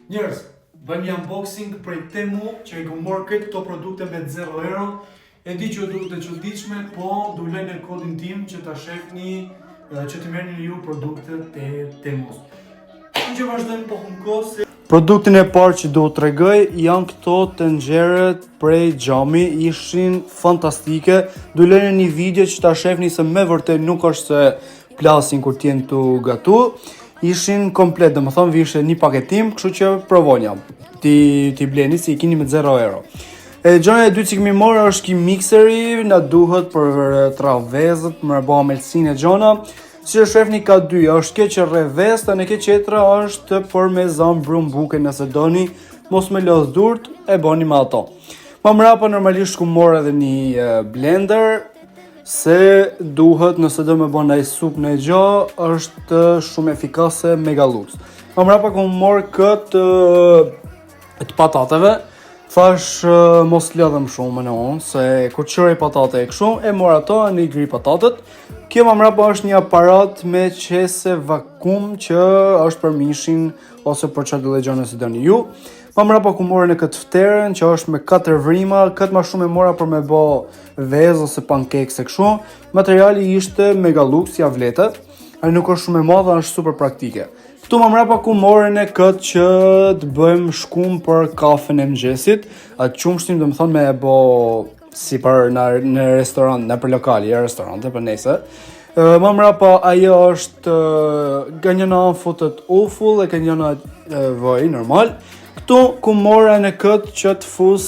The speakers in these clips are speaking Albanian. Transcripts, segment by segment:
Njerëz, bën një unboxing prej Temu që e kam marrë këtë këto produkte me 0 euro. E di që duket e çuditshme, po du lej në kodin tim që ta shehni, që të merrni ju produktet e Temus. Që vazhdojmë po kohë. Produktin e parë që do të tregoj janë këto tenxherët prej xhami, ishin fantastike. Do lejnë një video që ta shehni se me vërtet nuk është se plasin kur t'jen të gatu. Ishin komplet, domethënë vishte një paketim, kështu që provonja. Ti bleni si i keni me 0 euro. E gjëja e dytë që kemi marrë është ky mikseri, na duhet për travezët, më bëu melsinë e gjona. Si e shefni ka dy, është kjo që rrevesta, në kjo tjetra është për me zam brum buke nëse doni, mos me lodh durt, e boni me ato. Më mrapa normalisht ku morë edhe një blender, se duhet nëse do me bëna i sup në gjo, është shumë efikase Megalux. Më mrapa ku morë këtë të patateve, thash mos lëdhem shumë në unë, se kur qërej patate e këshu, e morë ato e një gri patatet. Kjo më mrapa është një aparat me qese vakum që është për mishin ose për çfarë do gjë nëse doni ju. Më mrapa ku morë në këtë fterën që është me 4 vrima, këtë më shumë e mora për me bë vezë ose pankekse kështu. Materiali ishte Megalux, ja vlete, ai nuk është shumë e madhe, është super praktike. Këtu më mrapa ku morë në këtë që të bëjmë shkum për kafen e mëngjesit, atë qumshtim do të thonë me e bë si për në restorant, në për lokali, në restorante, për nese. Më mrapa ajo është ganjona futet ufull e ganjona vaj, normal. Këtu ku mora në këtë që të fus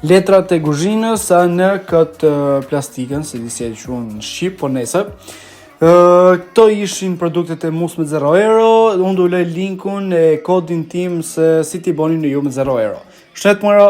letrat e kuzhinës a në këtë plastikën, se disi e quhen në Shqip, po nese. Këto ishin produktet e mus me 0 euro, unë du lej linkun e kodin tim se si t'i boni në ju me 0 euro. Shnet mëra!